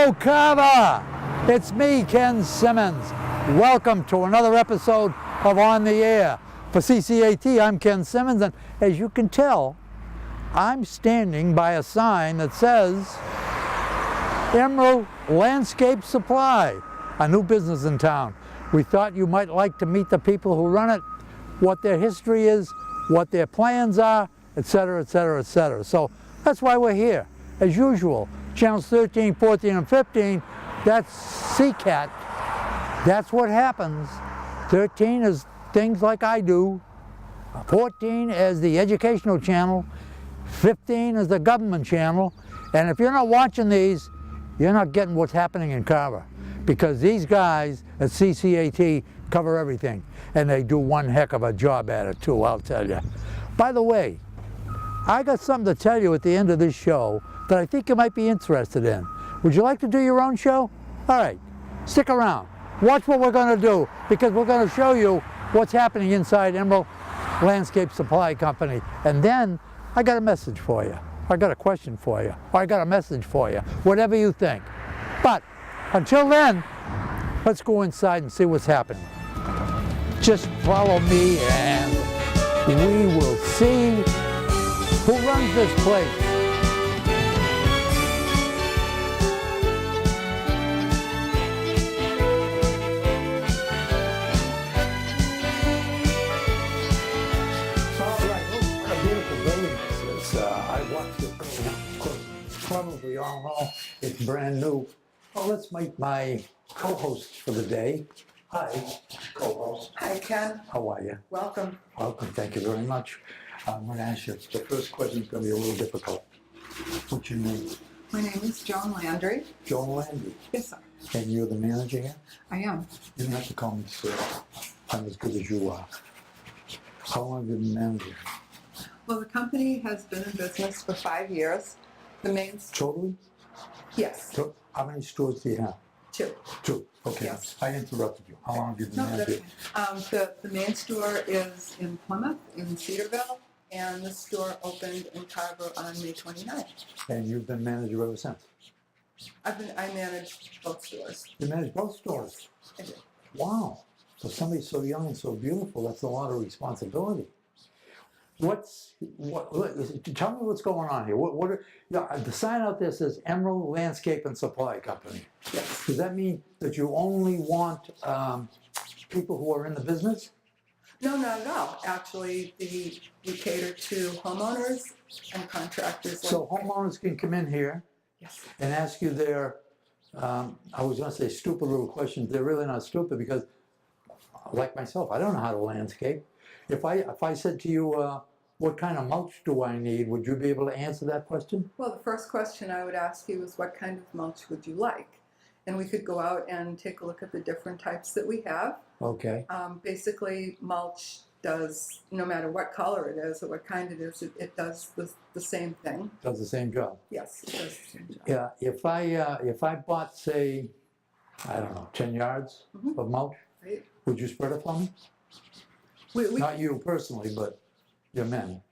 Hello, Carver! It's me, Ken Simmons. Welcome to another episode of On the Air. For CCAT, I'm Ken Simmons, and as you can tell, I'm standing by a sign that says Emerald Landscape Supply, a new business in town. We thought you might like to meet the people who run it, what their history is, what their plans are, etc., etc., etc. So that's why we're here. As usual, channels 13, 14, and 15, that's CCAT. That's what happens. 13 is things like I do. 14 is the educational channel. 15 is the government channel. And if you're not watching these, you're not getting what's happening in Carver. Because these guys at CCAT cover everything. And they do one heck of a job at it too, I'll tell you. By the way, I got something to tell you at the end of this show that I think you might be interested in. Would you like to do your own show? All right, stick around. Watch what we're going to do, because we're going to show you what's happening inside Emerald Landscape Supply Company. And then I got a message for you. I got a question for you. Or I got a message for you. Whatever you think. But until then, let's go inside and see what's happening. Just follow me and we will see who runs this place. Probably all know it's brand new. Well, let's meet my co-host for the day. Hi, co-host. Hi, Ken. How are you? Welcome. Welcome, thank you very much. I'm going to ask you, the first question is going to be a little difficult. What's your name? My name is Joan Landry. Joan Landry. Yes, sir. And you're the manager here? I am. You don't have to call me sir. I'm as good as you are. How long have you been manager? Well, the company has been in business for 5 years. The main... Totally? Yes. So, how many stores do you have? 2. 2. Okay. Yes. I interrupted you. How long have you been No, manager? that's fine. The main store is in Plymouth, in Cedarville, and the store opened in Carver on May 29th. And you've been manager ever since? I manage both stores. You manage both stores? I do. Wow. For somebody so young and so beautiful, that's a lot of responsibility. Tell me what's going on here. The sign out there says Emerald Landscape and Supply Company. Yes. Does that mean that you only want people who are in the business? No, not at all. Actually, we cater to homeowners and contractors. So homeowners can come in here Yes. and ask you their, I was going to say stupid little questions. They're really not stupid, because like myself, I don't know how to landscape. If I said to you, what kind of mulch do I need, would you be able to answer that question? Well, the first question I would ask you is, what kind of mulch would you like? And we could go out and take a look at the different types that we have. Okay. Basically, mulch does, no matter what color it is or what kind it is, it does the same thing. Does the same job. Yes, it does the same job. Yeah. If I bought, say, I don't know, 10 yards of mulch, Right. would you spread it for me? Not you personally, but your men.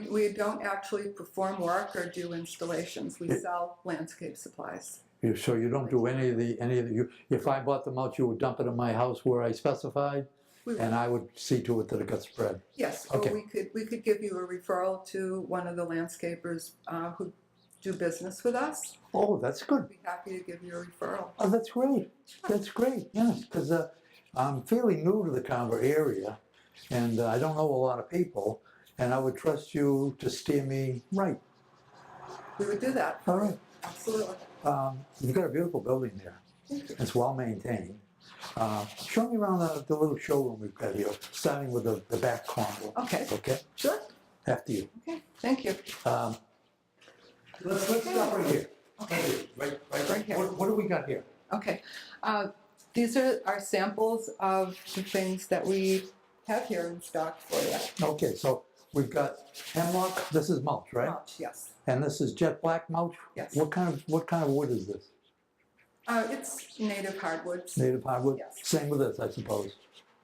We don't actually perform work or do installations. We sell landscape supplies. So you don't do any of the. If I bought the mulch, you would dump it in my house where I specified, and I would see to it that it got spread. Yes. Okay. Or we could give you a referral to one of the landscapers who do business with us. Oh, that's good. I'd be happy to give you a referral. Oh, that's great. That's great. Yes, because I'm fairly new to the Carver area, and I don't know a lot of people, and I would trust you to steer me right. We would do that. All right. Absolutely. You've got a beautiful building there. Thank you. It's well maintained. Show me around the little showroom we've got here, starting with the back corner. Okay. Okay? Sure. After you. Okay. Thank you. Let's stop right here. Okay. Right here. What do we got here? Okay. These are our samples of the things that we have here in stock for you. Okay, so we've got hemlock. This is mulch, right? Mulch, yes. And this is jet black mulch. Yes. What kind of wood is this? It's native hardwoods. Native hardwood. Yes. Same with this, I suppose.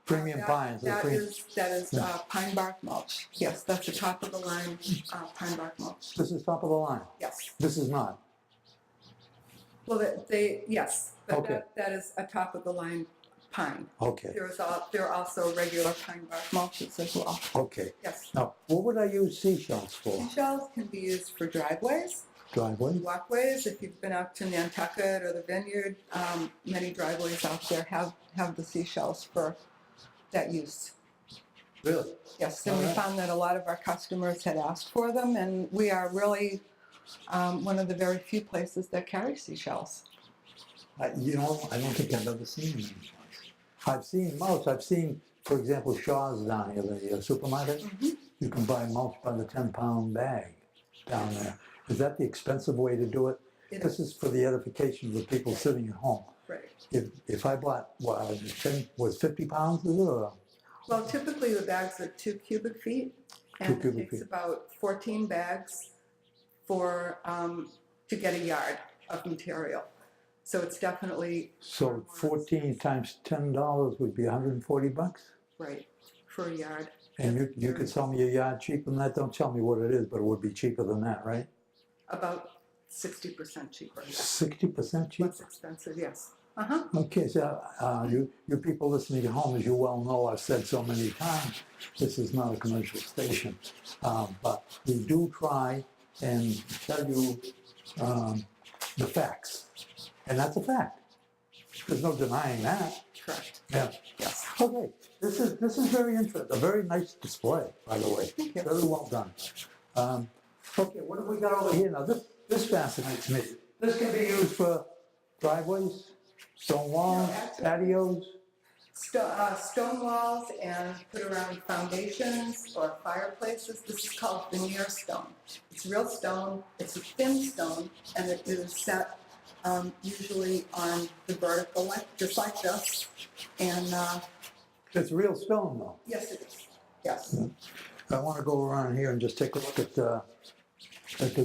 Premium pines. That is pine bark mulch. Yes, that's the top of the line pine bark mulch. This is top of the line. Yes. This is not. Well, yes, but Okay. that is a top of the line pine. Okay, There are also regular pine bark mulches as well. okay. Yes. Now, what would I use seashells for? Seashells can be used for driveways, Driveway? walkways. If you've been out to Nantucket or the Vineyard, many driveways out there have the seashells for that use. Really? Yes, and All we right. found that a lot of our customers had asked for them, and we are really one of the very few places that carry seashells. You know, I don't think I've ever seen them. I've seen mulch. I've seen, for example, Shaw's down here, the supermarket. You can buy mulch by the 10-pound bag down there. Is that the expensive way to do it? It This is for the edification of the people sitting at home. Right. If I bought, was 50 pounds, is it? Or? Well, typically the bags are 2 cubic feet, and 2 cubic it takes feet. about 14 bags for to get a yard of material. So it's definitely So 14 times $10 would be 140 bucks? right for a yard. And you could sell me a yard cheaper than that? Don't tell me what it is, but it would be cheaper than that, right? About 60% cheaper. 60% cheaper? Less expensive, yes. Okay, so you people listening at home, as you well know, I've said so many times, this is not a commercial station. But we do try and tell you the facts. And that's a fact. There's no denying that. Correct. Yeah. Yes. Okay, this is very interesting. A very nice display, by the way. Thank you. Very well done. Okay, what have we got over here now? This fascinates me. This can be used for driveways, stone walls, Yeah, actually- patios. Stone walls and put around foundations or fireplaces. This is called veneer stone. It's real stone. It's a thin stone, and it is set usually on the vertical, just like this. And It's real stone, though. yes, it is. Yes. I want to go around here and just take a look at the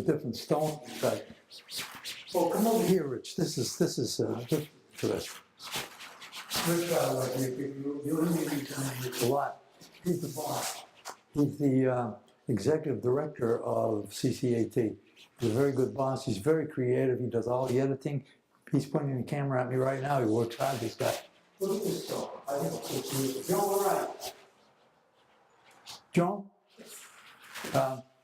different stone type. Well, come over here, Rich. This is interesting. Rich, you interviewed Rich a lot. He's the boss. He's the executive director of CCAT. He's a very good boss. He's very creative. He does all the editing. He's pointing the camera at me right now. He works hard, this guy. Look at this stone. I think it's beautiful. Joan, all right. Joan?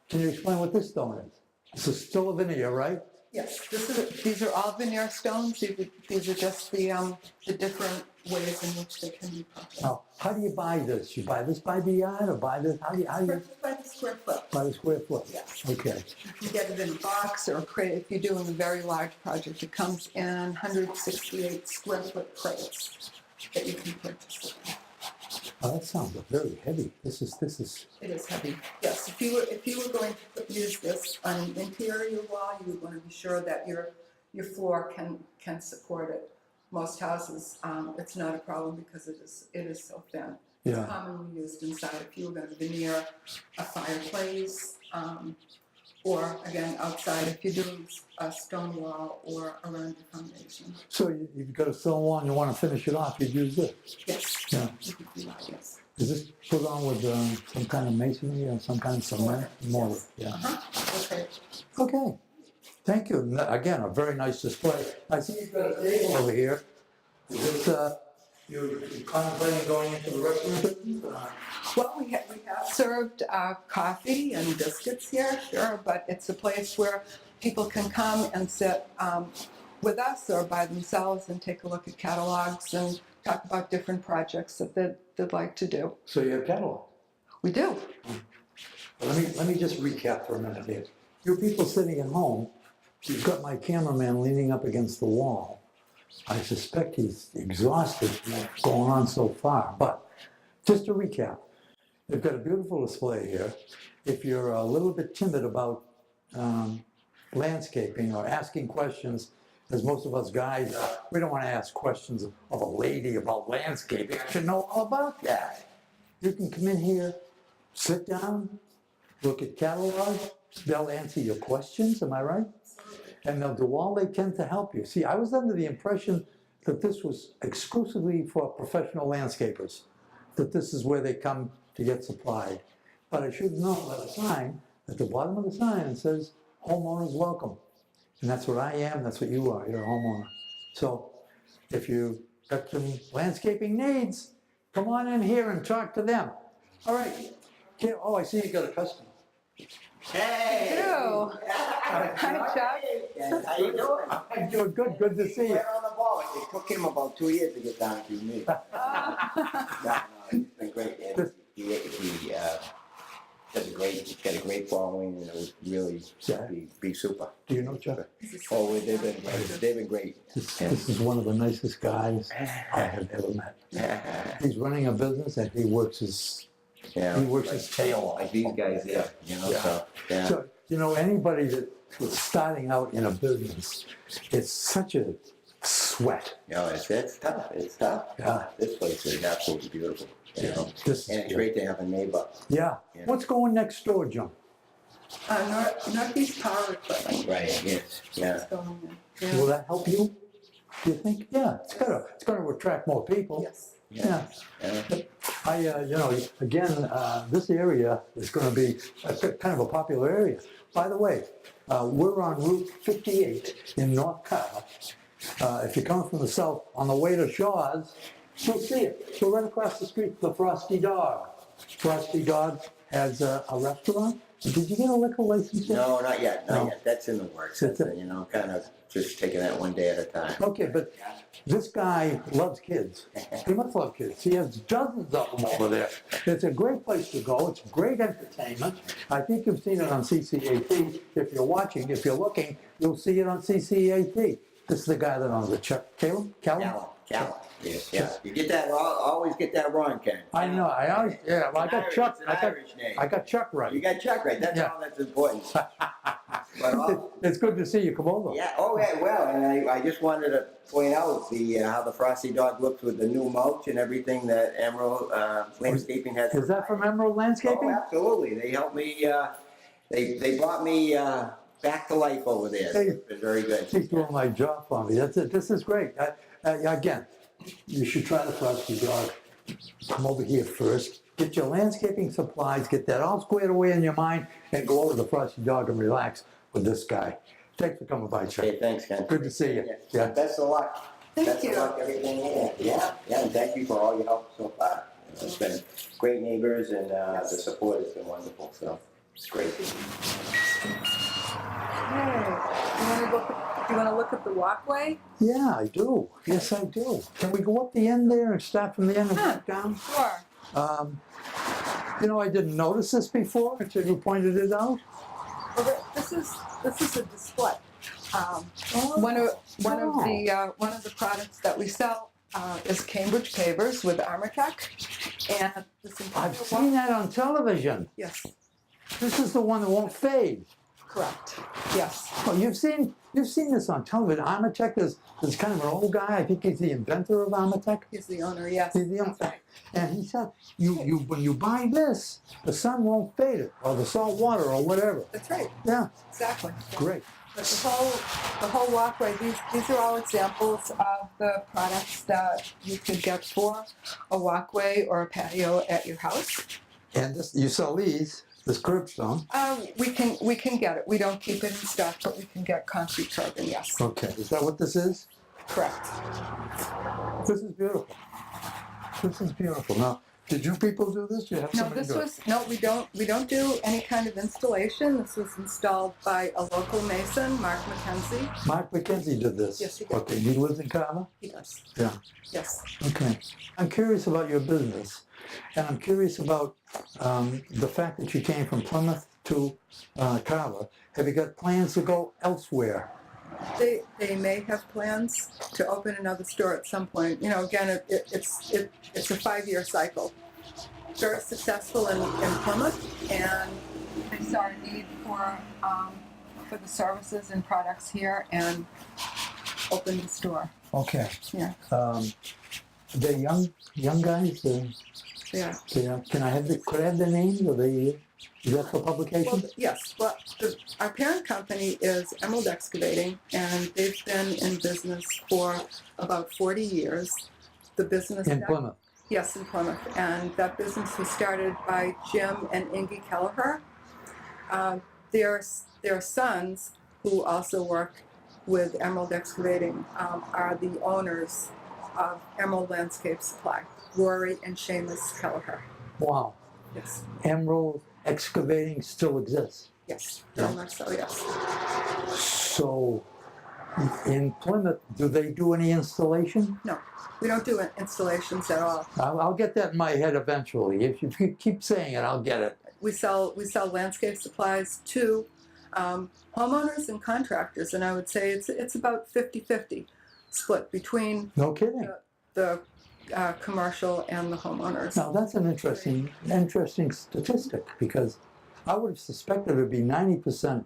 Can you explain what this stone is? This is still a veneer, right? Yes. These are all veneer stones. These are just the different ways in which they can be purchased. Now, how do you buy this? You buy this by the yard or buy this? How do you By the square foot. by the square foot? Yes. Okay. You can get it in a box or a crate. If you're doing a very large project, it comes in 168 square foot crates that you can purchase. Oh, that sounds very heavy. This is. It is heavy. Yes. If you were going to use this on an interior wall, you would want to be sure that your floor can support it. Most houses, it's not a problem because it is so thin. Yeah. It's commonly used inside. If you were going to veneer a fireplace, or again outside, if you're doing a stone wall or around your foundation. So you've got a stone wall and you want to finish it off, you'd use this. Yes. Yeah. You could do that, yes. Is this put on with some kind of masonry or some kind of cement? Mortar. Yeah. Okay. Okay. Thank you. Again, a very nice display. I see you've got a table over here. Is this, you're contemplating going into the restaurant? Well, we have served coffee and biscuits here, sure, but it's a place where people can come and sit with us or by themselves and take a look at catalogs and talk about different projects that they'd like to do. So you have catalog. We do. Let me just recap for a minute here. You people sitting at home, you've got my cameraman leaning up against the wall. I suspect he's exhausted from what's going on so far, but just to recap, they've got a beautiful display here. If you're a little bit timid about landscaping or asking questions, as most of us guys are, we don't want to ask questions of a lady about landscaping. I should know all about that. You can come in here, sit down, look at catalogs. They'll answer your questions, am I right? And they'll do all they can to help you. See, I was under the impression that this was exclusively for professional landscapers, that this is where they come to get supplied. But I should know by the sign, at the bottom of the sign, it says, homeowners welcome. And that's what I am, that's what you are, you're a homeowner. So if you got some landscaping needs, come on in here and talk to them. All right. Oh, I see you got a customer. Hey! Ew. Hi, Chuck. How you doing? I'm doing good, good to see you. Right on the ball. It took him about 2 years to get down to me. No, he's been great. And he does he's got a great following, and it would really be super. Do you know Chuck? Oh, they've been great. This is one of the nicest guys I have ever met. He's running a business and he works his tail off. Like these guys here, so, yeah. So, anybody that's starting out in a business, it's such a sweat. It's tough. It's tough. Yeah. This place is absolutely beautiful. And it's great to have a neighbor. Yeah. What's going next door, John? Northeast Power Equipment. Right, yes, yeah. Yeah. Will that help you? Do you think? Yeah, it's gonna attract more people. Yes. Yeah. Again, this area is going to be kind of a popular area. By the way, we're on Route 58 in North Carver. If you're coming from the south on the way to Shaw's, you'll see it. We're right across the street from the Frosty Dog. Frosty Dog has a restaurant. Did you get a liquor license yet? No, not yet. No. Not yet. That's in the works. That's, kind of just taking that one day at a time. Okay, but this guy loves kids. He must love kids. He has dozens of them over there. It's a great place to go. It's great entertainment. I think you've seen it on CCAT. If you're watching, if you're looking, you'll see it on CCAT. This is the guy that owns it. Callum? Callum. Yes, yeah. You get that. Always get that wrong, Ken. I know. I always. Yeah. Well, I got Chuck. Irish name. I got Chuck right. You got Chuck right. That's all that's important. It's good to see you come over. Yeah. Oh, yeah. Well, and I just wanted to point out how the Frosty Dog looks with the new mulch and everything that Emerald Landscaping has. Is that from Emerald Landscaping? Oh, absolutely. They helped me. They brought me back to life over there. It's been very good. He's doing my job for me. That's it. This is great. Again, you should try the Frosty Dog. Come over here first. Get your landscaping supplies. Get that all squared away in your mind, and go over to the Frosty Dog and relax with this guy. Thanks for coming by, Chuck. Hey, thanks, Ken. Good to see you. Yeah. Best of luck. Thank you. Best of luck, everything in. Yeah. And thank you for all your help so far. It's been great neighbors, and the support has been wonderful. So it's great. Hey, do you want to look at the walkway? Yeah, I do. Yes, I do. Can we go up the end there and start from the end and back down? Sure. I didn't notice this before until you pointed it out. Well, this is a display. One of the products that we sell is Cambridge pavers with Armortech, and this entire I've seen that on television. Yes, This is the one that won't fade. correct. Yes. Oh, you've seen this on television. Armortech is kind of an old guy. I think he's the inventor of Armortech. He's the owner. Yes. He's the owner. And he said, when you buy this, the sun won't fade it, or the salt water, or whatever. That's right. Yeah, Exactly. great. But the whole walkway. These are all examples of the products that you could get for a walkway or a patio at your house. And you sell this curbstone. We can get it. We don't keep it in stock, but we can get concrete curbing. Yes. Okay, is that what this is? Correct. This is beautiful. This is beautiful. Now, did you people do this? You have No, somebody do it? we don't do any kind of installation. This was installed by a local mason, Mark McKenzie. Mark McKenzie did this. Yes, he did. Okay, he lives in Carver? He does. Yeah. Yes. Okay. I'm curious about your business, and I'm curious about the fact that you came from Plymouth to Carver. Have you got plans to go elsewhere? They may have plans to open another store at some point. Again, it's a 5-year cycle. Very successful in Plymouth, and they saw a need for the services and products here, and opened the store. Okay. Yeah. They're young guys. Yeah. Could I have their names? Is that for publication? Well, yes. Well, our parent company is Emerald Excavating, and they've been in business for about 40 years. The business In Plymouth. Yes, in Plymouth, and that business was started by Jim and Ingy Kelleher. Their sons, who also work with Emerald Excavating are the owners of Emerald Landscape Supply, Rory and Seamus Kelleher. Wow. Yes, Emerald Excavating still exists. yes, very much so, yes. So in Plymouth, do they do any installation? No, we don't do installations at all. I'll get that in my head eventually. If you keep saying it, I'll get it. We sell landscape supplies to homeowners and contractors, and I would say it's about 50-50 split between No kidding. the commercial and the homeowners. Now that's an interesting statistic, because I would have suspected it would be 90%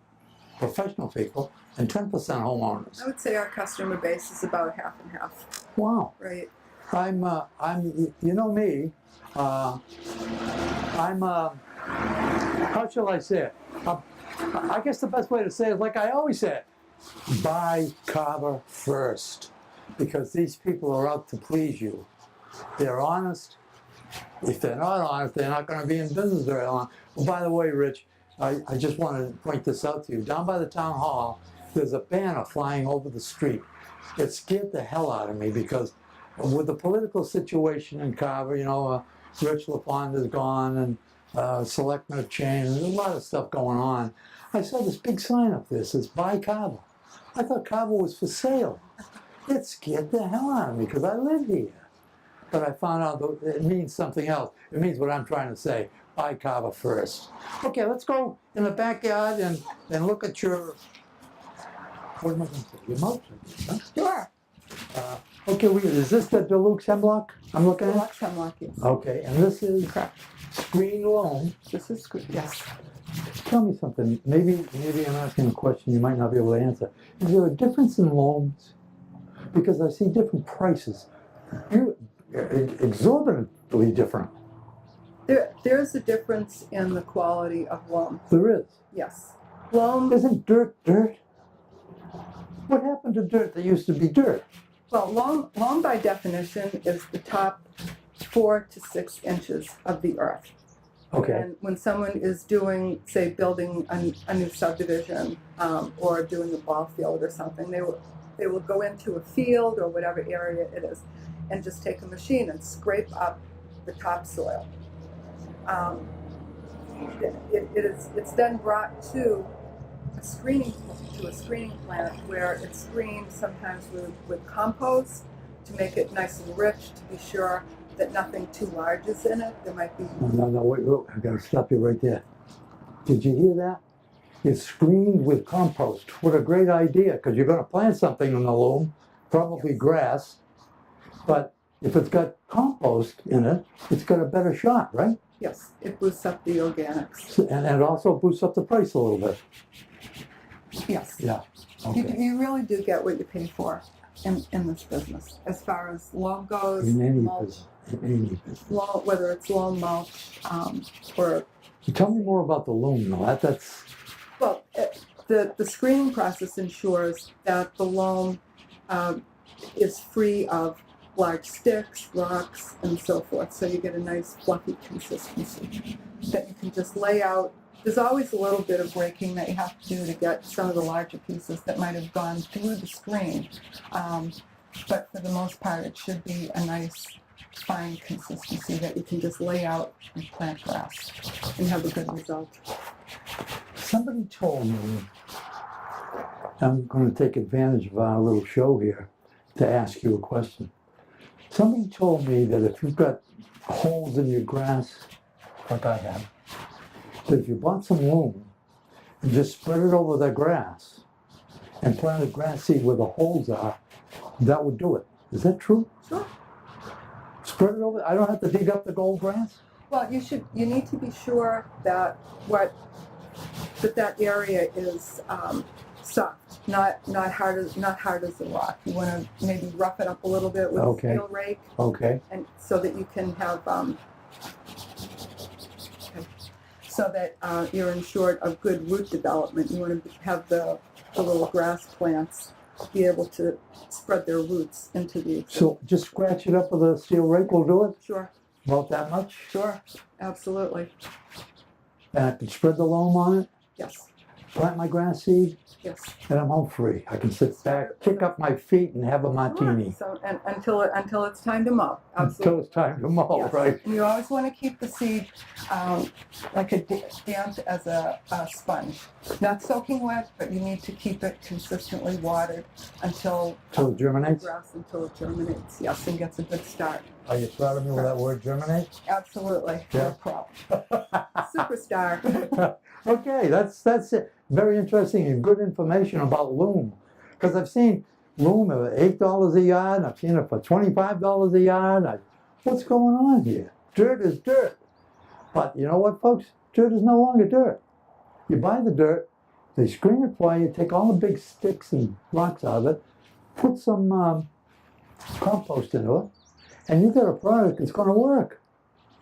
professional people and 10% homeowners. I would say our customer base is about half and half, Wow. right? I'm you know me, how shall I say it? I guess the best way to say it is like I always say it, buy Carver first, because these people are out to please you. They're honest. If they're not honest, they're not going to be in business very long. Well, by the way, Rich, I just want to point this out to you. Down by the town hall, there's a banner flying over the street. It scared the hell out of me, because with the political situation in Carver, you know, Rich LaFond is gone, and selectmen have changed. There's a lot of stuff going on. I saw this big sign up there that says, buy Carver. I thought Carver was for sale. It scared the hell out of me, because I live here. But I found out that it means something else. It means what I'm trying to say. Buy Carver first. Okay, let's go in the backyard and look at your, what am I going to say? Your moat, huh? Sure. Okay, is this the Deluxe hemlock I'm looking at? Deluxe hemlock, yes. Okay, and this is Correct. screen loam. This is good. Yes. Tell me something. Maybe I'm asking a question you might not be able to answer. Is there a difference in loams? Because I see different prices. Exorbitantly different. There's a difference in the quality of loam. There is. Yes. Loam. Isn't dirt? What happened to dirt that used to be dirt? Well, loam by definition is the top 4 to 6 inches of the earth. Okay. And when someone is doing, say, building a new subdivision or doing a ball field or something, they will go into a field or whatever area it is and just take a machine and scrape up the topsoil. It's then brought to a screening plant where it's screened sometimes with compost to make it nice and rich, to be sure that nothing too large is in it. There might be. No, wait, I gotta stop you right there. Did you hear that? It's screened with compost. What a great idea, because you're gonna plant something in the loam, probably grass, but if it's got compost in it, it's got a better shot, right? Yes, it boosts up the organics. And it also boosts up the price a little bit. Yes. Yeah. Okay. You really do get what you pay for in this business. As far as loam goes, In any mulch, business. In any business. whether it's loam mulch or, Tell me more about the loam, though. That's. well, the screening process ensures that the loam is free of large sticks, rocks, and so forth. So you get a nice fluffy consistency that you can just lay out. There's always a little bit of breaking that you have to do to get some of the larger pieces that might have gone through the screen. But for the most part, it should be a nice, fine consistency that you can just lay out and plant grass and have a good result. Somebody told me, I'm going to take advantage of our little show here to ask you a question. Somebody told me that if you've got holes in your grass, like I have, that if you bought some loam and just spread it over the grass and planted grass seed where the holes are, that would do it. Is that true? Sure. Spread it over. I don't have to dig up the gold grass? Well, you need to be sure that that area is soft, not hard as a rock. You want to maybe rough it up a little bit with a steel rake, and so that you can have so that you're ensured of good root development. You want to have the little grass plants be able to spread their roots into the. So just scratch it up with a steel rake will do it? Sure. About that much? Sure. Absolutely. And I can spread the loam on it? Yes. plant my grass seed, Yes. and I'm home free. I can sit back, kick up my feet, and have a martini. So, and until it's time to mow. Absolutely. Until it's time to mow, Yes. right? And you always want to keep the seed like damp as a sponge. Not soaking wet, but you need to keep it consistently watered until Until it germinates? until it germinates, yes, and gets a good start. Are you proud of me with that word, germinate? Absolutely. Yeah. No problem. Superstar. Okay, that's it. Very interesting and good information about loam. Because I've seen loam at $8 a yard. I've seen it for $25 a yard. What's going on here? Dirt is dirt. But you know what, folks? Dirt is no longer dirt. You buy the dirt, they screen it for you, take all the big sticks and rocks out of it, put some compost into it, and you got a product that's going to work.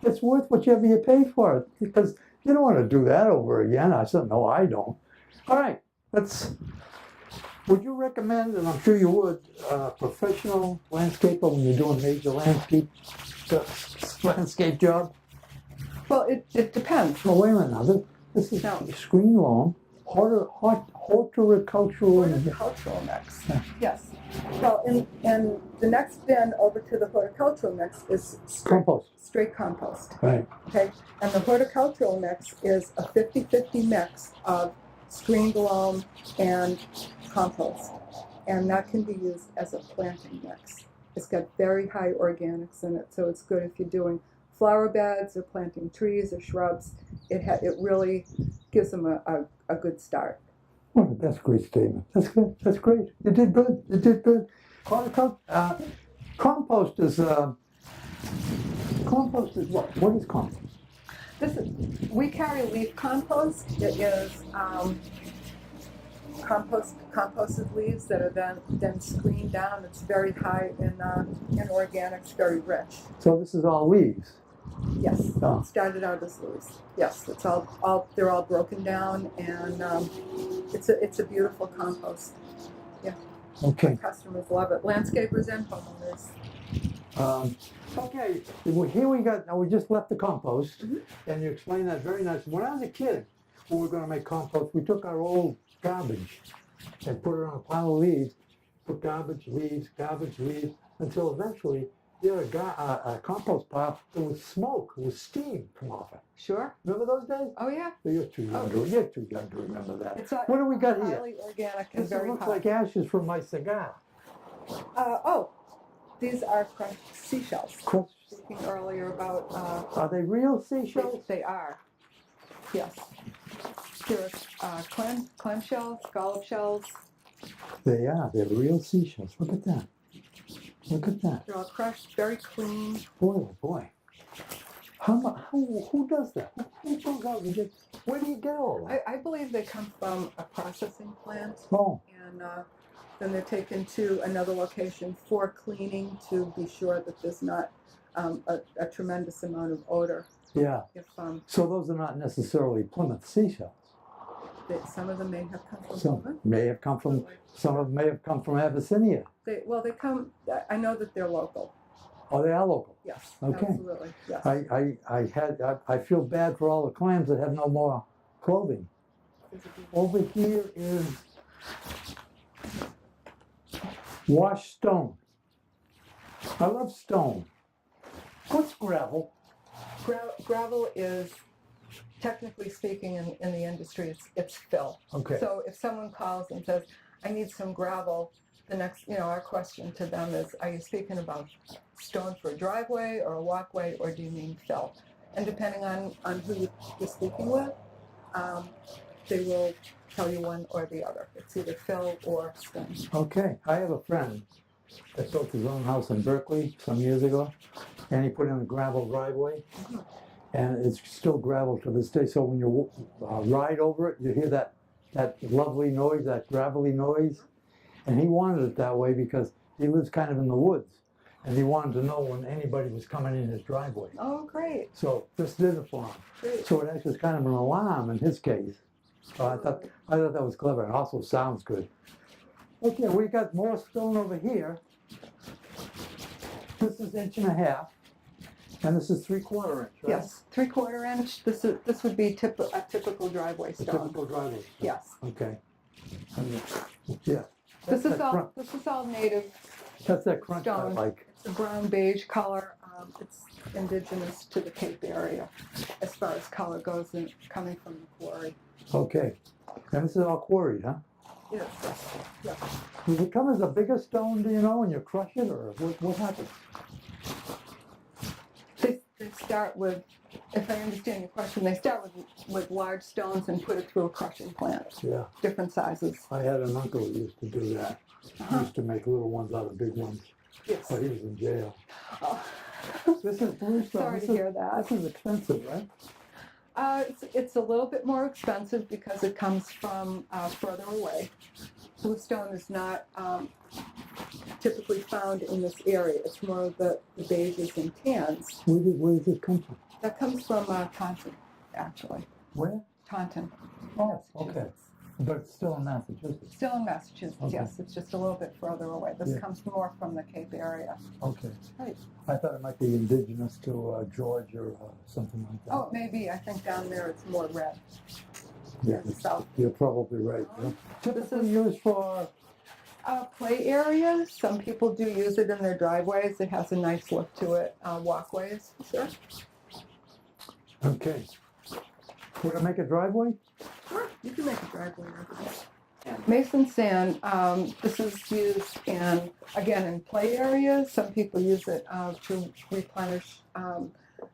It's worth whatever you pay for it, because you don't want to do that over again. I said, no, I don't. All right, would you recommend, and I'm sure you would, a professional landscaper when you're doing major landscape job? Well, it depends. Well, wait a minute now. This is screen lawn, horticultural. Horticultural mix. Yes. Well, and the next bin over to the horticultural mix is Compost. straight compost. Right. Okay. And the horticultural mix is a 50-50 mix of screened loam and compost. And that can be used as a planting mix. It's got very high organics in it, so it's good if you're doing flower beds or planting trees or shrubs. It really gives them a good start. Well, that's a great statement. That's good. That's great. You did good. You did good. Compost is what? What is compost? We carry leaf compost. It is composted leaves that are then screened down. It's very high in organics, very rich. So this is all leaves. Yes, Oh. it started out as leaves. Yes, it's all they're all broken down, and it's a beautiful compost. Yeah. Okay. Customers love it. Landscapers and homeowners. Okay. Well, here we got. Now we just left the compost, Mhm. and you explained that very nice. When I was a kid, when we were going to make compost, we took our old garbage and put it on a pile of leaves. Put garbage, leaves, until eventually you had a compost pile. There was smoke. There was steam come off it. Sure. Remember those days? Oh yeah. You're too young. You're too young to remember that. It's What do we got here? highly organic and This very looks high. like ashes from my cigar. These are crushed seashells. Crushed. Speaking earlier about Are they real seashells? they are. Yes. They're clam shells, scallop shells. They are. They're real seashells. Look at that. Look at that. They're all crushed, very clean. Boy, oh boy. Who does that? Who goes out and gets, where do you get all that? I believe they come from a processing plant, Oh, and then they're taken to another location for cleaning to be sure that there's not a tremendous amount of odor. yeah. If So those are not necessarily Plymouth seashells. some of them may have come from Some Plymouth. may have come from, some of them may have come from Abyssinia. They come. I know that they're local. Oh, they are local. Yes. Okay. Absolutely. Yes. I feel bad for all the clams that have no more clothing. Over here is washed stone. I love stone. What's gravel? Gravel is, technically speaking, in the industry, it's fill. Okay. So if someone calls and says, "I need some gravel," the next, our question to them is, "Are you speaking about stone for a driveway or a walkway, or do you mean fill?" And depending on who you're speaking with, they will tell you one or the other. It's either fill or stone. Okay. I have a friend that built his own house in Berkeley some years ago, and he put in a gravel driveway, and it's still gravel to this day. So when you ride over it, you hear that lovely noise, that gravelly noise. And he wanted it that way because he lives kind of in the woods, and he wanted to know when anybody was coming in his driveway. Oh, great. So this did it for him. Great. So it actually was kind of an alarm in his case. So I thought that was clever. It also sounds good. Okay, we got more stone over here. This is 1.5 inches, And this is 3/4 inch, right? Yes, 3/4 inch. This would be a typical driveway A stone. typical driveway stone. Yes. Okay. Yeah. This That's is all native. That's that crunch I stone. like. It's a brown beige color. It's indigenous to the Cape area as far as color goes, and coming from the quarry. Okay. And this is all quarried, huh? Yes. Yes. Does it come as a bigger stone, do you know, when you crush it, or what happens? They start with, if I understand your question, they start with large stones and put it through a crushing plant, Yeah. different sizes. I had an uncle who used to do that. He used to make little ones out of big ones. Yes. But he was in jail. Oh. This is bluestone. Sorry to hear that. This is expensive, right? It's a little bit more expensive because it comes from further away. Bluestone is not typically found in this area. It's more of the beiges and tans. Where does it come from? That comes from Taunton, actually. Where? Taunton. Oh, okay. Massachusetts. But it's still in Massachusetts. Still in Massachusetts, Okay. yes. It's just a little bit further away. This Yeah. comes more from the Cape area. Okay. Right. I thought it might be indigenous to Georgia or something like that. Oh, maybe. I think down there it's more red. yeah. the south. You're probably right. Yeah. Typically used for. Play areas. Some people do use it in their driveways. It has a nice look to it. Walkways, sure. Okay. Would I make a driveway? Sure, you can make a driveway with it. Mason sand, this is used in play areas. Some people use it to replenish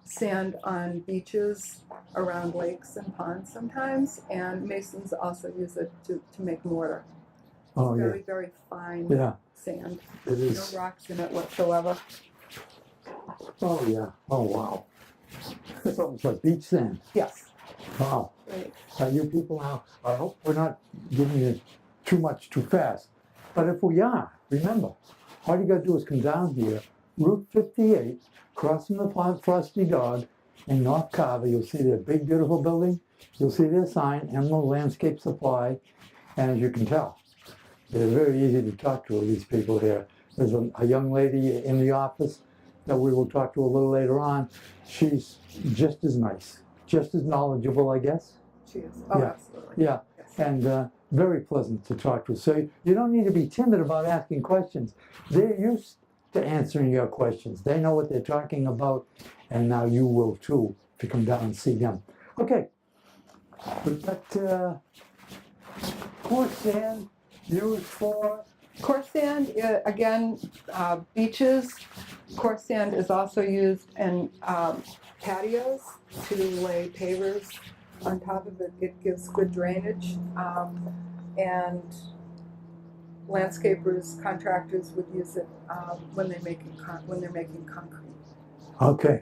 sand on beaches, around lakes and ponds sometimes. And masons also use it to make mortar. Oh, yeah. Very, very fine Yeah, sand. it is. No rocks in it whatsoever. Oh, yeah. Oh, wow. It's almost like beach sand. Yes. Wow. Right. You people now, I hope we're not giving you too much too fast. But if we are, remember, all you gotta do is come down here, Route 58, crossing the Frosty Dog in North Carver. You'll see their big, beautiful building. You'll see their sign, Emerald Landscape Supply. And as you can tell, they're very easy to talk to, these people here. There's a young lady in the office that we will talk to a little later on. She's just as nice, just as knowledgeable, I guess. She is. Oh, Yeah. absolutely. Yeah, Yes. and very pleasant to talk to. So you don't need to be timid about asking questions. They're used to answering your questions. They know what they're talking about, and now you will too if you come down and see them. Okay, we've got coarse sand used for. Coarse sand, again, beaches. Coarse sand is also used in patios to lay pavers on top of it. It gives good drainage, and landscapers, contractors would use it when they're making concrete. Okay,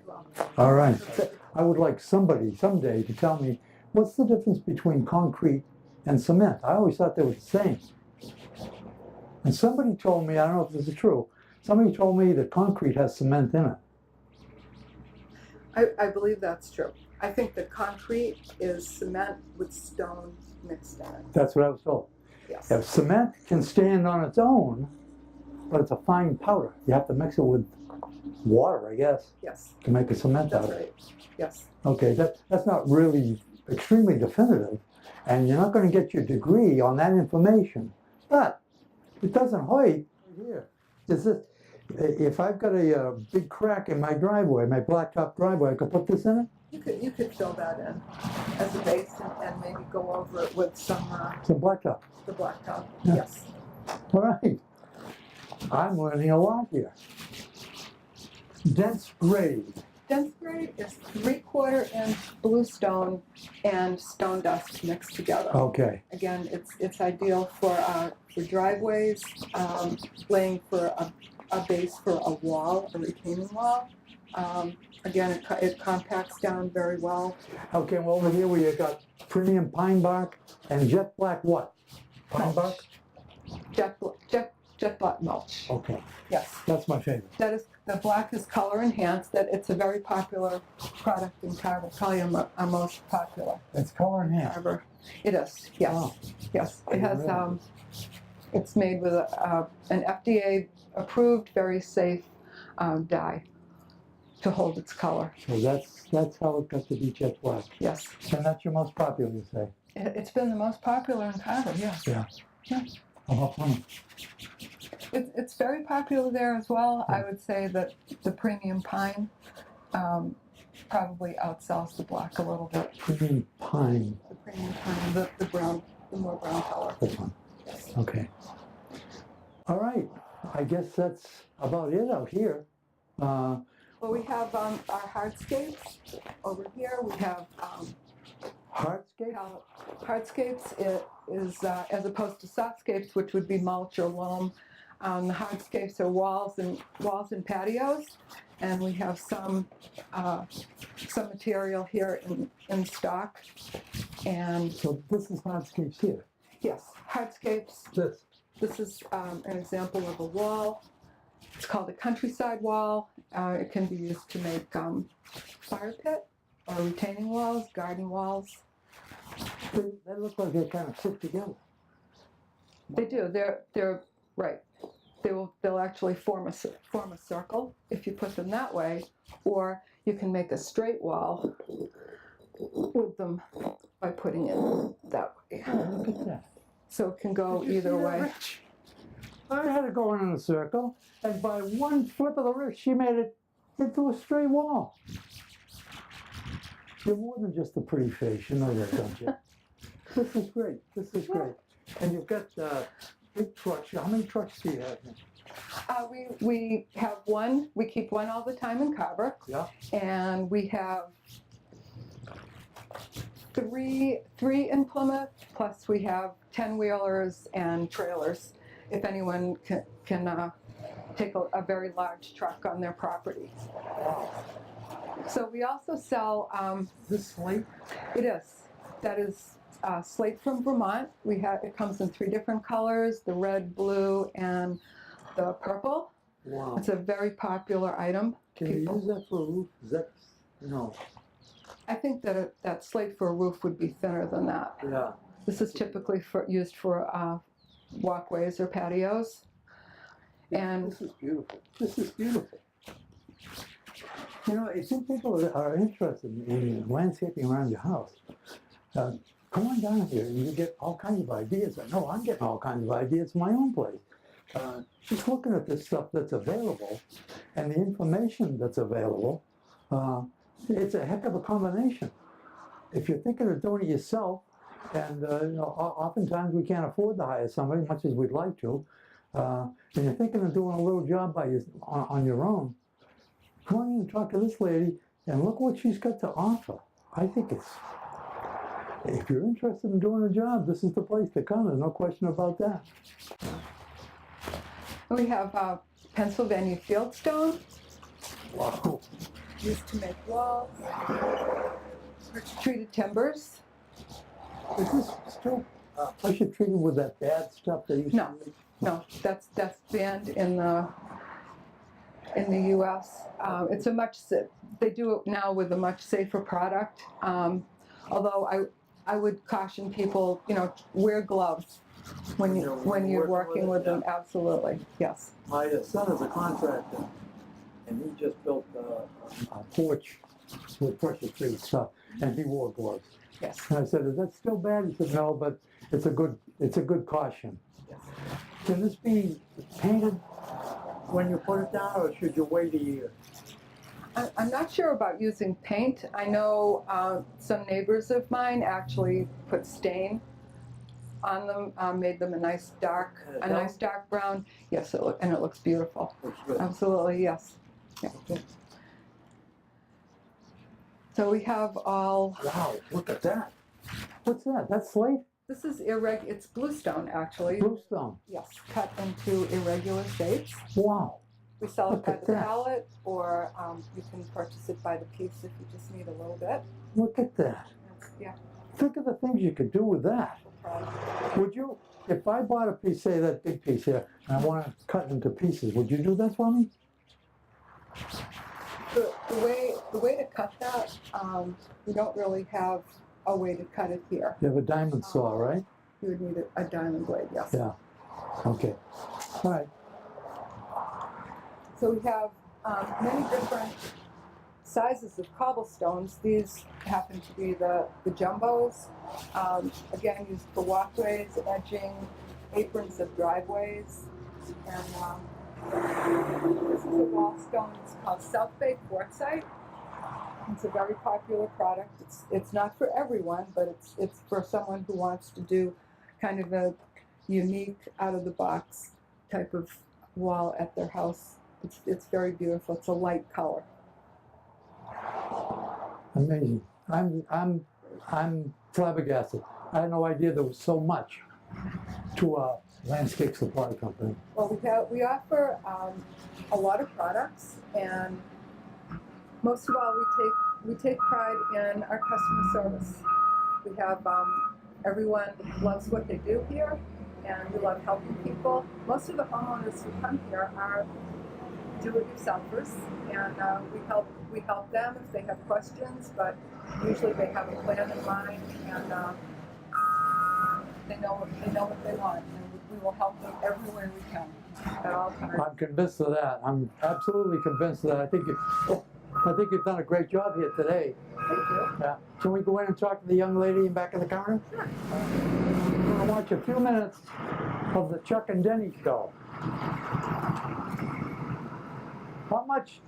all right. So, I would like somebody someday to tell me what's the difference between concrete and cement. I always thought they were the same. And somebody told me, I don't know if this is true, somebody told me that concrete has cement in it. I believe that's true. I think that concrete is cement with stone mixed in it. That's what I was told. Yes. If cement can stand on its own, but it's a fine powder, you have to mix it with water, I guess, Yes. to make a cement out That's of it. right. Yes. Okay, that's not really extremely definitive, and you're not going to get your degree on that information, but it doesn't hurt. Here, if I've got a big crack in my driveway, my blacktop driveway, I could put this in it? You could fill that in as a base and maybe go over it with some Some blacktop. the blacktop. Yeah. Yes. All right. I'm learning a lot here. Dense grade. Dense grade is 3/4 inch bluestone and stone dust mixed together. Okay. Again, it's ideal for driveways, laying for a base for a wall, a retaining wall. Again, it compacts down very well. Okay, well over here we got premium pine bark and jet black what? Pine bark? Jet black mulch. Okay, Yes, that's my favorite. that is, the black is color enhanced. That it's a very popular product in Carver. Probably our most popular. It's color enhanced. Carver. It is. Yes. Oh. Yes. It has. It's made with an FDA approved, very safe dye. to hold its color. So that's how it got to be jet black. Yes. And that's your most popular, you say? It's been the most popular in Carver, yes. Yeah. Yeah. How funny. It's very popular there as well. I would say that the premium pine probably outsells the black a little bit. Premium pine. The premium pine, the brown, the more brown color. This one. Yes. Okay. All right. I guess that's about it out here. Well, we have our hardscapes over here. We have Hardscape? hardscapes. It is as opposed to softscapes, which would be mulch or loam. The hardscapes are walls and patios, and we have some material here in stock. And So this is hardscapes here. yes, hardscapes. This is an example of a wall. It's called a countryside wall. It can be used to make fire pit or retaining walls, garden walls. They look like they kind of fit together. They do. They're right. They'll actually form a circle if you put them that way, or you can make a straight wall with them by putting it that way. Oh, look at that. So it can go Did you either see that, way. Rich? I had it going in a circle, and by one flip of the wrist, she made it into a straight wall. You're more than just a pretty face, you know that, don't you? This is great. This is great. And you've got big trucks. How many trucks do you have? We have one. We keep one all the time in Carver, Yeah. and we have three in Plymouth. Plus, we have 10-wheelers and trailers. If anyone can take a very large truck on their property. So we also sell. This slate? It is. That is slate from Vermont. It comes in 3 different colors: the red, blue, and the purple. Wow. It's a very popular item. Can you use that for a roof? Is that no? I think that that slate for a roof would be thinner than that. Yeah. This is typically used for walkways or patios. And this is beautiful. This is beautiful. You know, if some people are interested in landscaping around your house, come on down here and you get all kinds of ideas. I know I'm getting all kinds of ideas for my own place. Just looking at this stuff that's available and the information that's available, it's a heck of a combination. If you're thinking of doing it yourself, and you know, oftentimes we can't afford to hire somebody, much as we'd like to, and you're thinking of doing a little job on your own, come on in and talk to this lady and look what she's got to offer. I think if you're interested in doing a job, this is the place to come. There's no question about that. we have Pennsylvania fieldstone, Wow. used to make walls, treated timbers. Is this still pressure treated with that bad stuff they used No. to make? No, that's banned in the U.S. It's they do it now with a much safer product. Although I would caution people, you know, wear gloves when you're working with them. Absolutely, yes. My son is a contractor, and he just built a porch with pressure treated stuff, and he wore gloves. Yes. And I said, "Is that still bad?" He said, "No, but it's a good caution." Yes. Can this be painted when you put it down, or should you wait a year? I'm not sure about using paint. I know some neighbors of mine actually put stain on them, made them a nice dark brown. Yes, it looks beautiful. Looks good. Absolutely, yes. Yeah. So we have all. Wow, look at that. What's that? That's slate? This is It's bluestone, actually. Bluestone. Yes, cut into irregular shapes. Wow. We sell it Look by at the that. pallet, or you can purchase it by the piece if you just need a little bit. Look at that. Yeah. Think of the things you could do with that. Would you, if I bought a piece, say that big piece here, and I want to cut it into pieces, would you do that for me? The way to cut that, we don't really have a way to cut it here. You have a diamond saw, right? You would need a diamond blade, yes. Yeah. Okay. All right. So we have many different sizes of cobblestones. These happen to be the jumbos. Again, used for walkways, edging, aprons of driveways. And this is a wall stone. It's called South Bay Quartzite. It's a very popular product. It's not for everyone, but it's for someone who wants to do kind of a unique, out-of-the-box type of wall at their house. It's very beautiful. It's a light color. Amazing. I'm flabbergasted. I had no idea there was so much to a landscape supply company. Well, we offer a lot of products, and most of all, we take pride in our customer service. We have everyone loves what they do here, and we love helping people. Most of the homeowners who come here are do-it-yourselfers, and we help them if they have questions. But usually they have a plan in mind, and they know what they want, and we will help them everywhere we can at all times. I'm convinced of that. I'm absolutely convinced of that. I think you've done a great job here today. Thank you. Yeah. Can we go in and talk to the young lady in back of the counter? Sure. We're going to watch a few minutes of the Chuck and Denny show. How much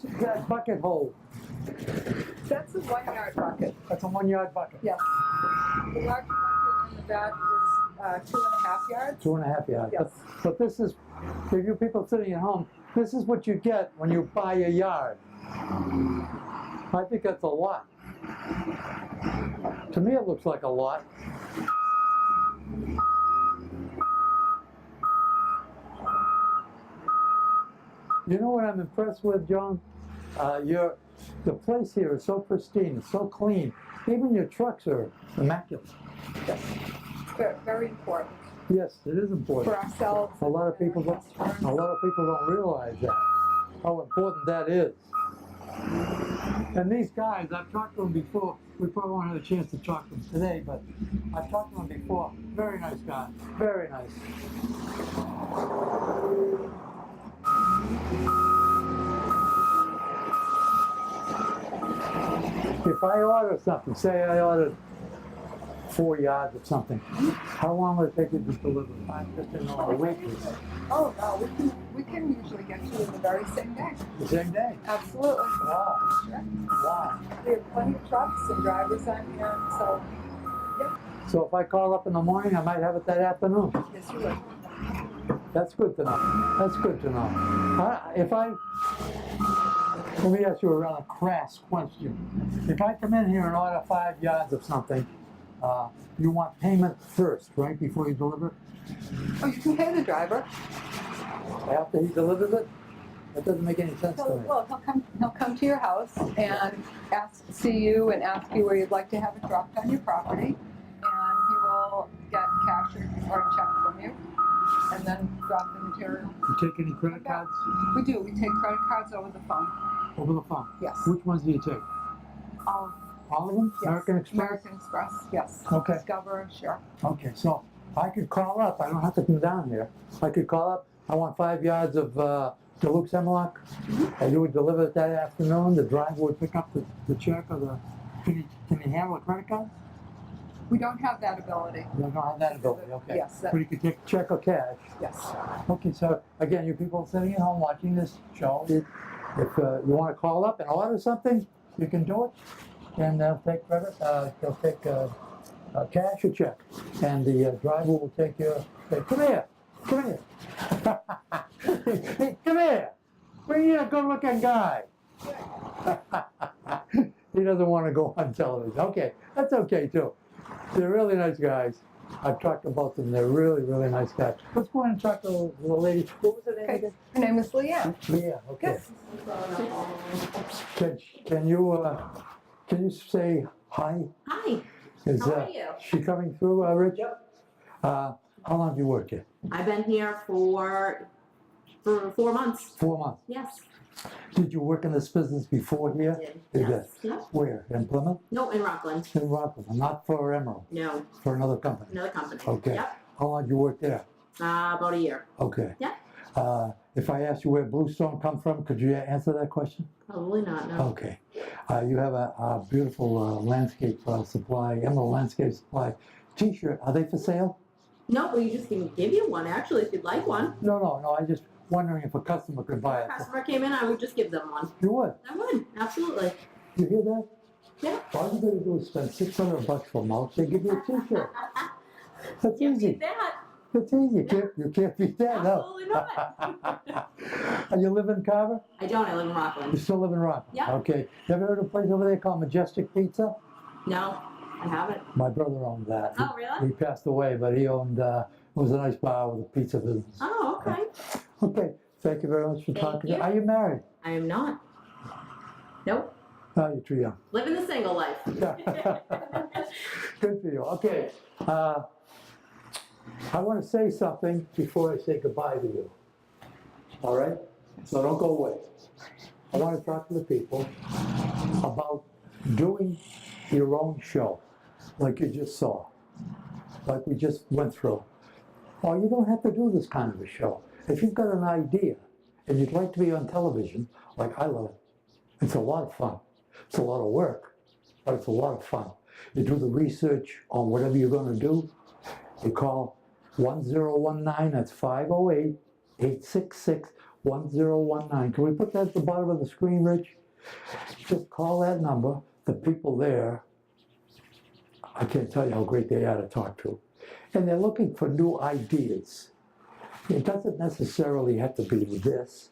does that bucket hold? That's a 1 yard bucket. That's a 1 yard bucket. Yes. The large bucket in the back is 2.5 yards. 2.5 yards. Yes. But this is, for you people sitting at home, this is what you get when you buy a yard. I think that's a lot. To me, it looks like a lot. You know what I'm impressed with, John? The place here is so pristine, it's so clean. Even your trucks are immaculate. Yes. Very important Yes, it is important. for ourselves. A lot of people don't. A lot of people don't realize that. How important that is. And these guys, I've talked to them before. We probably won't have a chance to talk to them today, but I've talked to them before. Very nice guys. Very nice. If I order something, say I ordered 4 yards of something, how long would it take you to deliver? I'm just in a week. Oh no, we can usually get to it the very same day. The same day? Absolutely. Wow. Sure. Wow. We have plenty of trucks and drivers on here, so yeah. So if I call up in the morning, I might have it that afternoon. Yes, you would. That's good to know. That's good to know. Let me ask you a rather crass question. If I come in here and order 5 yards of something, you want payment first, right, before you deliver? Oh, you can pay the driver. After he delivers it? That doesn't make any sense to me. Well, he'll come to your house and see you and ask you where you'd like to have it dropped on your property, and he will get cash or a check from you, and then drop the material. You take any credit cards? We do. We take credit cards over the phone. Over the phone? Yes. Which ones do you take? All All of them? yes. American Express? American Express, yes. Okay. Discover, sure. Okay, so I could call up. I don't have to come down here. I could call up. I want 5 yards of Deluxe Hemlock. And you would deliver it that afternoon. The driver would pick up the check or the. Can you handle a credit card? We don't have that ability. You don't have that ability, okay. Yes. But you could take check or cash. Yes. Okay, so again, you people sitting at home watching this show, if you want to call up and order something, you can do it. And they'll take credit, they'll take cash or check. And the driver will take your, say, come here. Hey, come here. Bring in a good looking guy. He doesn't want to go on television. Okay, that's okay too. They're really nice guys. I've talked about them. They're really, really nice guys. Let's go in and talk to the lady. What was her name Okay. again? Her name is Leanne. Yeah, okay. Yes. Can you say hi? Hi, Is how are you? she coming through, Rich? How long have you worked here? I've been here for 4 months. 4 months. Yes. Did you work in this business before here? You Yes. Yep. Where? In Plymouth? No, in Rockland. In Rockland. Not for Emerald. No, For another company. another company. Okay. Yep. How long did you work there? About a year. Okay. Yeah. If I asked you where Bluestone come from, could you answer that question? Probably not, no. Okay. You have a beautiful landscape supply, Emerald Landscape Supply T-shirt. Are they for sale? No, we just can give you one, actually, if you'd like one. No. I just wondering if a customer could buy If it. a customer came in, I would just give them one. You would? I would, absolutely. You hear that? Yeah. All you gotta do is spend $600 for a mouse. They give you a T-shirt. That's Can't easy. beat that. It's easy. You can't beat that, no. Absolutely not. And you live in Carver? I don't, I live in You Rockland. still live in Rockland? Yeah. Okay. You ever heard of a place over there called Majestic Pizza? No, I haven't. My brother owned that. Oh, really? He passed away, but he owned, it was a nice bar with a pizza business. Oh, okay. Okay. Thank you very much for Thank talking. you. Are you married? I am not. Nope. No, you're too young. Living the single life. Good for you. Okay. I want to say something before I say goodbye to you. All right? So don't go away. I want to talk to the people about doing your own show, like you just saw, like we just went through. Or you don't have to do this kind of a show. If you've got an idea and you'd like to be on television, like I love it, it's a lot of fun. It's a lot of work, but it's a lot of fun. You do the research on whatever you're going to do. You call 1019, that's 508-866-1019. Can we put that at the bottom of the screen, Rich? Just call that number. The people there, I can't tell you how great they are to talk to. And they're looking for new ideas. It doesn't necessarily have to be this.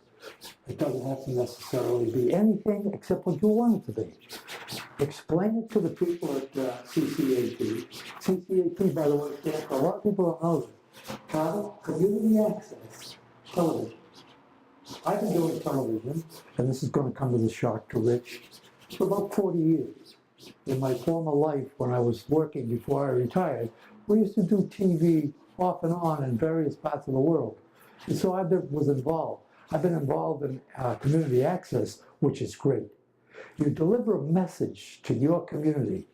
It doesn't have to necessarily be anything except what you want it to be. Explain it to the people at CCAT. CCAT, by the way, stands for, a lot of people don't know this, Carter Community Access Television. I've been doing television, and this is going to come as a shock to Rich, for about 40 years. In my former life, when I was working before I retired, we used to do TV off and on in various parts of the world. And so was involved. I've been involved in community access, which is great. You deliver a message to your community.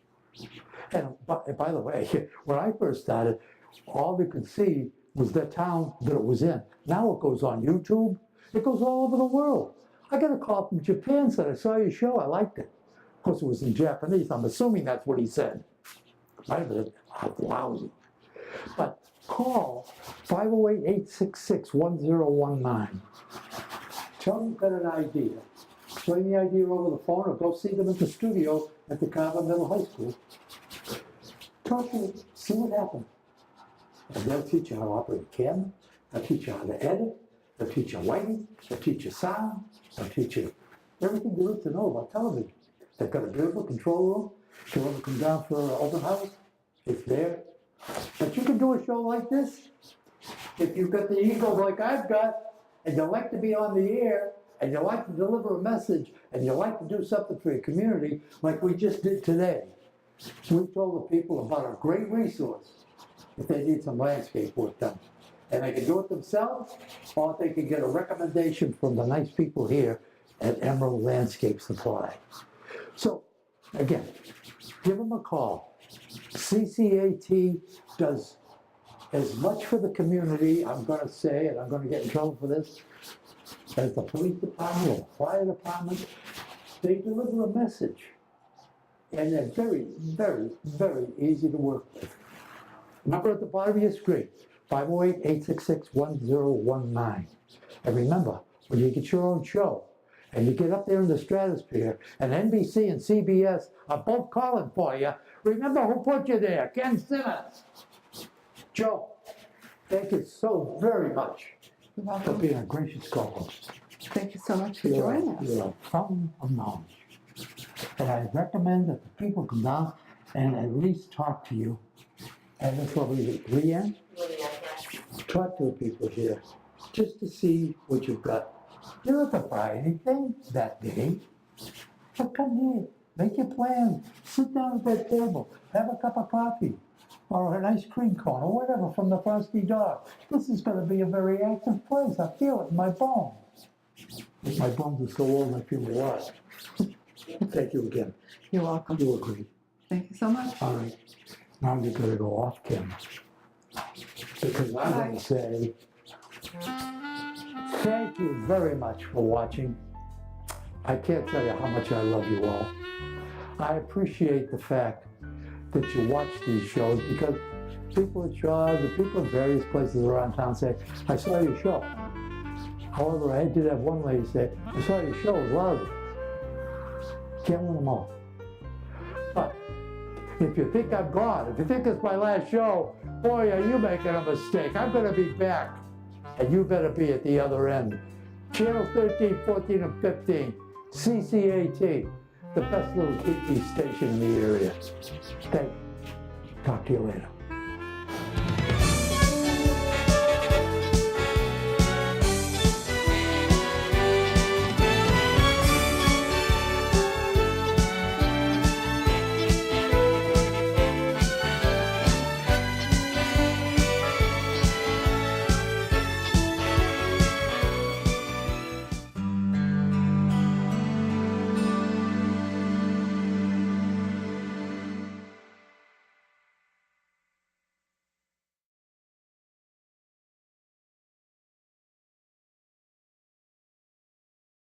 And by the way, when I first started, all we could see was the town that it was in. Now it goes on YouTube. It goes all over the world. I got a call from Japan, said, I saw your show, I liked it. Of course, it was in Japanese. I'm assuming that's what he said. Might have been lousy. But call 508-866-1019. Tell them you've got an idea. Explain the idea over the phone or go see them at the studio at the Carver Middle High School. Talk to them, see what happens. And they'll teach you how to operate a camera. They'll teach you how to edit. They'll teach you lighting. They'll teach you sound. They'll teach you everything there is to know about television. They've got a beautiful control room. If you want to come down for an open house, it's there. But you can do a show like this. If you've got the ego like I've got, and you like to be on the air, and you like to deliver a message, and you like to do something for your community, like we just did today. We told the people about a great resource if they need some landscape work done. And they can do it themselves, or they can get a recommendation from the nice people here at Emerald Landscape Supply. So, again, give them a call. CCAT does as much for the community, I'm going to say, and I'm going to get in trouble for this, as the police department or the fire department. They deliver a message. And they're very, very, very easy to work with. Number at the bottom of your screen, 508-866-1019. And remember, when you get your own show, and you get up there in the stratosphere, and NBC and CBS are both calling for you, remember who put you there, Ken Simmons. Joe, thank you so very much You're for welcome. being a gracious co-host. Thank you so much for joining us. You're a fountain of knowledge. And I recommend that the people come down and at least talk to you. And that's what we do. Leanne, talk to the people here just to see what you've got. You don't have to buy anything that day. But come here, make your plans, sit down at that table, have a cup of coffee, or an ice cream cone, or whatever from the Frosty Dog. This is going to be a very active place. I feel it in my bones. My bones are so old, I feel alive. Thank you again. You're welcome. You were great. Thank you so much. All right. Now you're going to go off camera. Because I'm going to say, Thank you very much for watching. I can't tell you how much I love you all. I appreciate the fact that you watch these shows because people at Shaw's, the people at various places around town say, I saw your show. However, I did have one lady say, I saw your show, it was lousy. Can't win them all. But if you think I'm gone, if you think it's my last show, boy, are you making a mistake. I'm going to be back. And you better be at the other end. Channel 13, 14, and 15, CCAT, the best little TV station in the area. Thank you. Talk to you later.